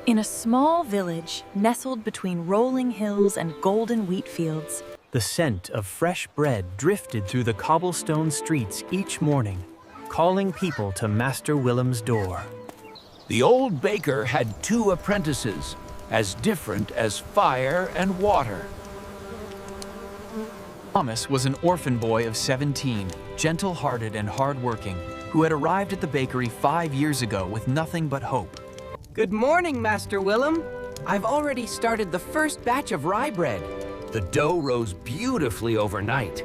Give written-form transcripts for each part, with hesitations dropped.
In a small village nestled between rolling hills and golden wheat fields, the scent of fresh bread drifted through the cobblestone streets each morning, calling people to Master Willem's door. The old baker had 2 apprentices, as different as fire and water. Thomas was an orphan boy of 17, gentle-hearted and hard-working, who had arrived at the bakery 5 years ago with nothing but hope. Good morning, Master Willem. I've already started the first batch of rye bread. The dough rose beautifully overnight.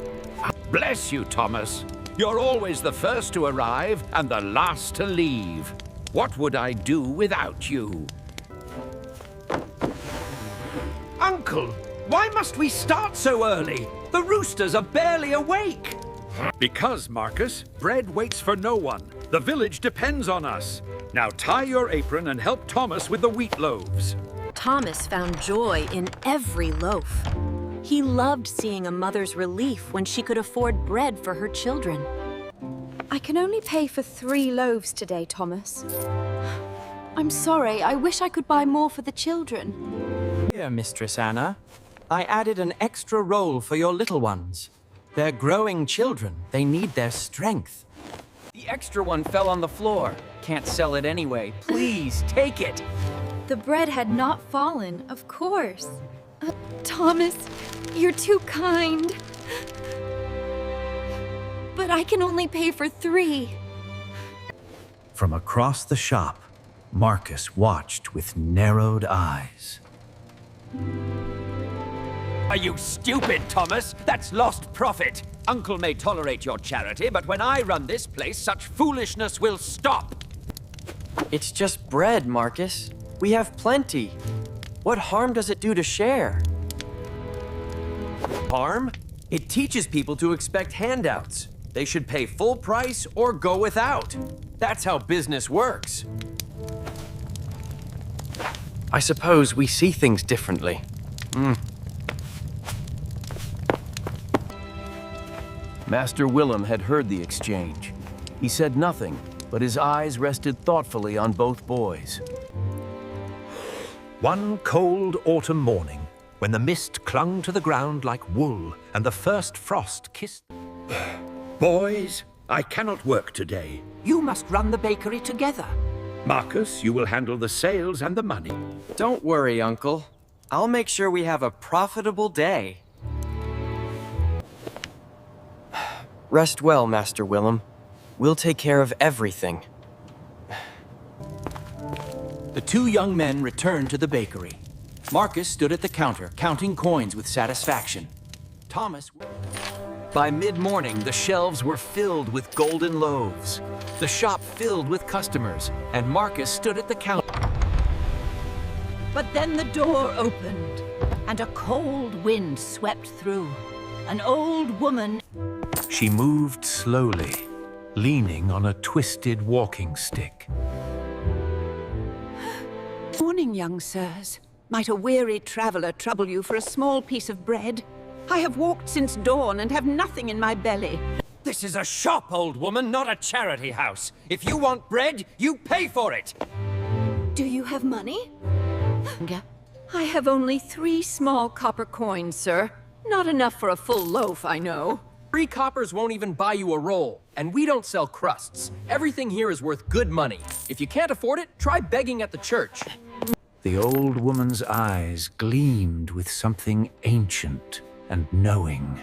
Bless you, Thomas. You're always the first to arrive and the last to leave. What would I do without you? Uncle, why must we start so early? The roosters are barely awake. Because, Marcus, bread waits for no one. The village depends on us. Now tie your apron and help Thomas with the wheat loaves. Thomas found joy in every loaf. He loved seeing a mother's relief when she could afford bread for her children. I can only pay for 3 loaves today, Thomas. I'm sorry, I wish I could buy more for the children. Here, Mistress Anna. I added an extra roll for your little ones. They're growing children. They need their strength. The extra one fell on the floor. Can't sell it anyway. Please, take it. The bread had not fallen, of course. Thomas, you're too kind. But I can only pay for 3. From across the shop, Marcus watched with narrowed eyes. Are you stupid, Thomas? That's lost profit. Uncle may tolerate your charity, but when I run this place, such foolishness will stop. It's just bread, Marcus. We have plenty. What harm does it do to share? Harm? It teaches people to expect handouts. They should pay full price or go without. That's how business works. I suppose we see things differently. Master Willem had heard the exchange. He said nothing, but his eyes rested thoughtfully on both boys. One cold autumn morning, when the mist clung to the ground like wool and the first frost kissed... Boys, I cannot work today. You must run the bakery together. Marcus, you will handle the sales and the money. Don't worry, Uncle. I'll make sure we have a profitable day. Rest well, Master Willem. We'll take care of everything. The 2 young men returned to the bakery. Marcus stood at the counter, counting coins with satisfaction. Thomas... By mid-morning, the shelves were filled with golden loaves. The shop filled with customers, and Marcus stood at the counter. But then the door opened, and a cold wind swept through. An old woman... She moved slowly, leaning on a twisted walking stick. Morning, young sirs. Might a weary traveler trouble you for a small piece of bread? I have walked since dawn and have nothing in my belly. This is a shop, old woman, not a charity house. If you want bread, you pay for it. Do you have money? I have only 3 small copper coins, sir. Not enough for a full loaf, I know. 3 coppers won't even buy you a roll, and we don't sell crusts. Everything here is worth good money. If you can't afford it, try begging at the church. The old woman's eyes gleamed with something ancient and knowing.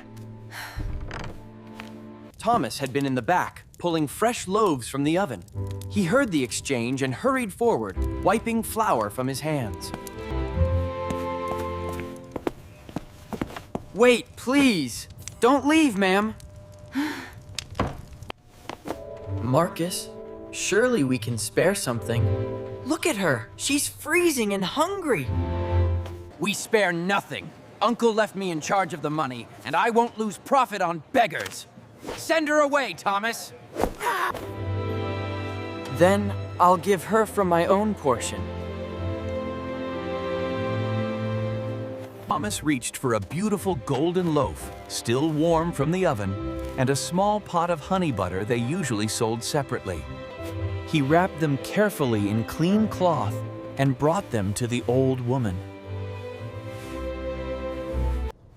Thomas had been in the back, pulling fresh loaves from the oven. He heard the exchange and hurried forward, wiping flour from his hands. Wait, please! Don't leave, ma'am! Marcus, surely we can spare something. Look at her! She's freezing and hungry! We spare nothing. Uncle left me in charge of the money, and I won't lose profit on beggars. Send her away, Thomas! Then I'll give her from my own portion. Thomas reached for a beautiful golden loaf, still warm from the oven, and a small pot of honey butter they usually sold separately. He wrapped them carefully in clean cloth, and brought them to the old woman.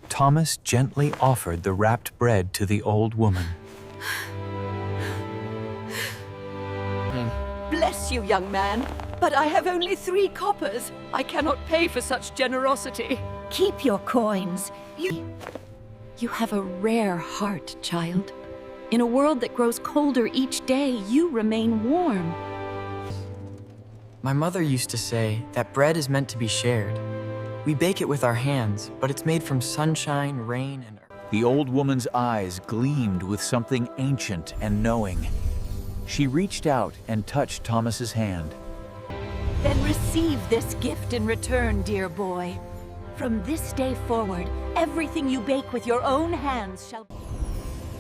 Thomas gently offered the wrapped bread to the old woman. Bless you, young man. But I have only 3 coppers. I cannot pay for such generosity. Keep your coins. You have a rare heart, child. In a world that grows colder each day, you remain warm. My mother used to say that bread is meant to be shared. We bake it with our hands, but it's made from sunshine, rain, and earth. The old woman's eyes gleamed with something ancient and knowing. She reached out and touched Thomas's hand. Then receive this gift in return, dear boy. From this day forward, everything you bake with your own hands shall...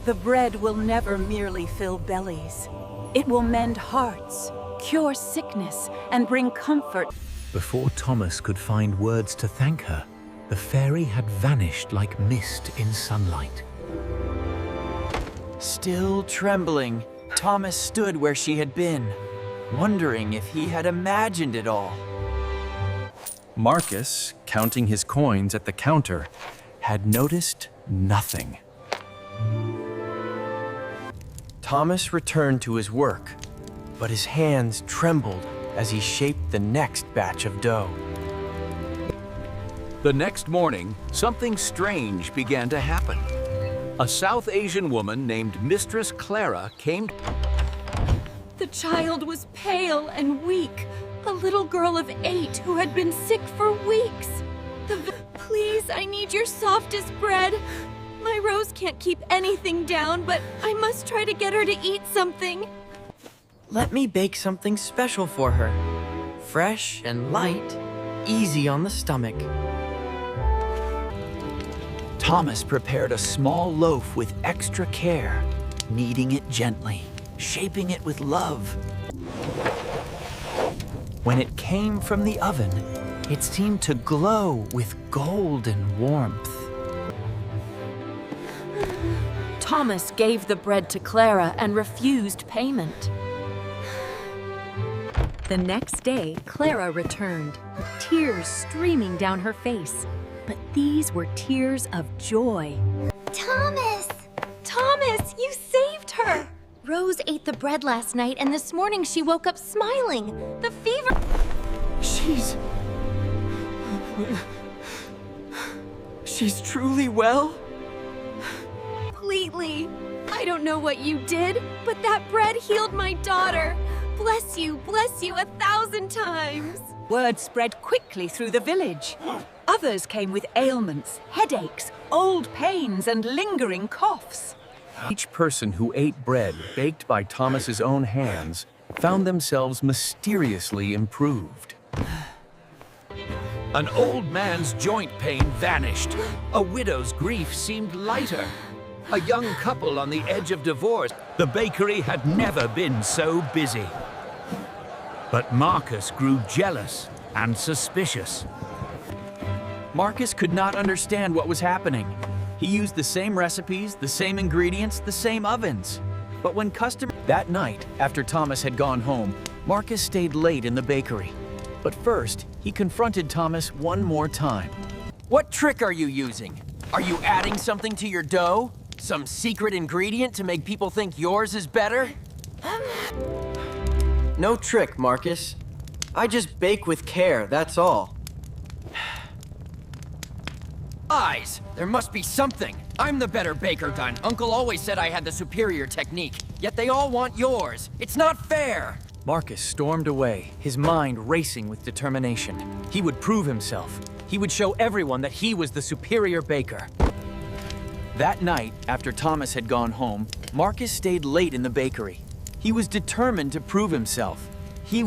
The bread will never merely fill bellies. It will mend hearts, cure sickness, and bring comfort. Before Thomas could find words to thank her, the fairy had vanished like mist in sunlight. Still trembling, Thomas stood where she had been, wondering if he had imagined it all. Marcus, counting his coins at the counter, had noticed nothing. Thomas returned to his work, but his hands trembled as he shaped the next batch of dough. The next morning, something strange began to happen. A South Asian woman named Mistress Clara came. The child was pale and weak, a little girl of 8 who had been sick for weeks. Please, I need your softest bread. My Rose can't keep anything down, but I must try to get her to eat something. Let me bake something special for her. Fresh and light, easy on the stomach. Thomas prepared a small loaf with extra care, kneading it gently, shaping it with love. When it came from the oven, it seemed to glow with golden warmth. Thomas gave the bread to Clara and refused payment. The next day, Clara returned, tears streaming down her face. But these were tears of joy. Thomas! Thomas, you saved her! Rose ate the bread last night, and this morning she woke up smiling. The fever... She's truly well? Completely. I don't know what you did, but that bread healed my daughter. Bless you 1,000 times. Word spread quickly through the village. Others came with ailments, headaches, old pains, and lingering coughs. Each person who ate bread baked by Thomas's own hands found themselves mysteriously improved. An old man's joint pain vanished. A widow's grief seemed lighter. A young couple on the edge of divorce. The bakery had never been so busy. But Marcus grew jealous and suspicious. Marcus could not understand what was happening. He used the same recipes, the same ingredients, the same ovens. But when customers... That night, after Thomas had gone home, Marcus stayed late in the bakery. But first, he confronted Thomas one more time. What trick are you using? Are you adding something to your dough? Some secret ingredient to make people think yours is better? No trick, Marcus. I just bake with care, that's all. Lies! There must be something. I'm the better baker, Don. Uncle always said I had the superior technique, yet they all want yours. It's not fair! Marcus stormed away, his mind racing with determination. He would prove himself. He would show everyone that he was the superior baker. That night, after Thomas had gone home, Marcus stayed late in the bakery. He was determined to prove himself. He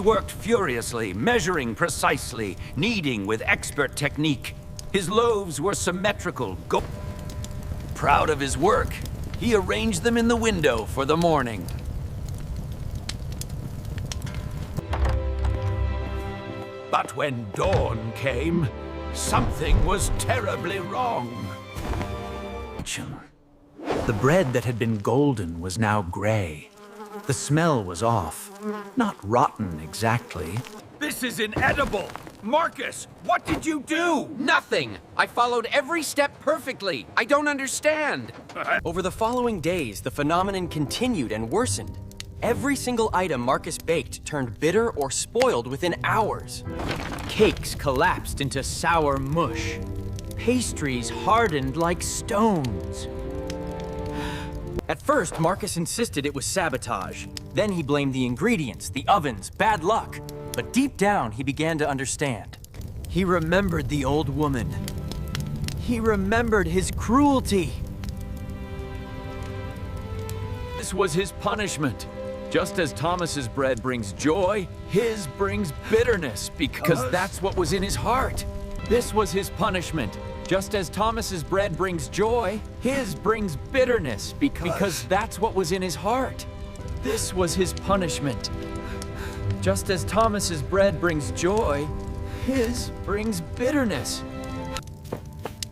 worked furiously, measuring precisely, kneading with expert technique. His loaves were symmetrical. Proud of his work, he arranged them in the window for the morning. But when dawn came, something was terribly wrong. The bread that had been golden was now gray. The smell was off. Not rotten exactly, This is inedible! Marcus, what did you do? Nothing! I followed every step perfectly. I don't understand. Over the following days, the phenomenon continued and worsened. Every single item Marcus baked turned bitter or spoiled within hours. Cakes collapsed into sour mush. Pastries hardened like stones. At first, Marcus insisted it was sabotage. Then he blamed the ingredients, the ovens, bad luck. But deep down, he began to understand. He remembered the old woman. He remembered his cruelty. This was his punishment. Just as Thomas's bread brings joy, his brings bitterness, because that's what was in his heart. This was his punishment. Just as Thomas's bread brings joy, his brings bitterness, because that's what was in his heart. This was his punishment. Just as Thomas's bread brings joy, his brings bitterness.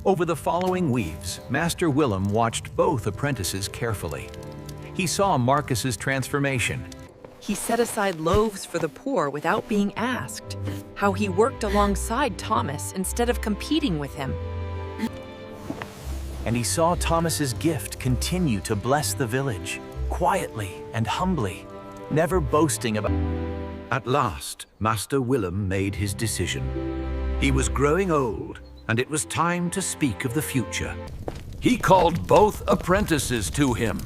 Over the following weaves, Master Willem watched both apprentices carefully. He saw Marcus's transformation. He set aside loaves for the poor without being asked. How he worked alongside Thomas instead of competing with him. And he saw Thomas's gift continue to bless the village, quietly and humbly, never boasting about. At last, Master Willem made his decision. He was growing old, and it was time to speak of the future. He called both apprentices to him.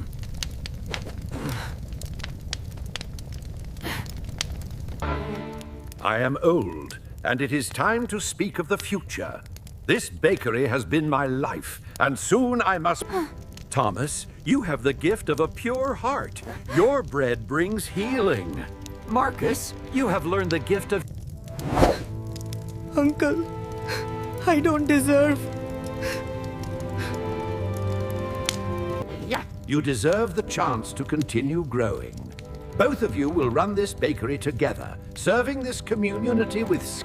I am old, and it is time to speak of the future. This bakery has been my life, and soon I must... Thomas, you have the gift of a pure heart. Your bread brings healing. Marcus, you have learned the gift of... Uncle, I don't deserve. You deserve the chance to continue growing. Both of you will run this bakery together, serving this community with...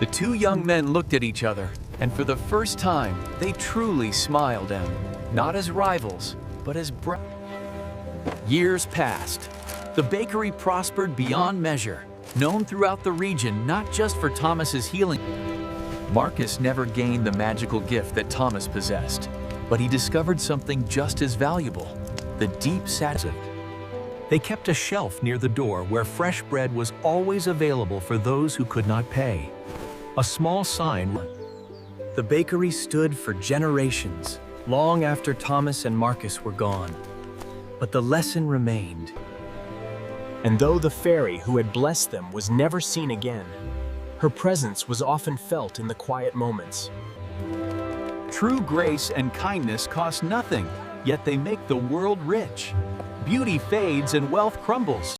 The two young men looked at each other, and for the first time, they truly smiled and, not as rivals, but as Years passed. The bakery prospered beyond measure, known throughout the region not just for Thomas's healing. Marcus never gained the magical gift that Thomas possessed, but he discovered something just as valuable, the deep satisfaction. They kept a shelf near the door where fresh bread was always available for those who could not pay. A small sign. The bakery stood for generations, long after Thomas and Marcus were gone. But the lesson remained. And though the fairy who had blessed them was never seen again, her presence was often felt in the quiet moments. True grace and kindness cost nothing, yet they make the world rich. Beauty fades and wealth crumbles.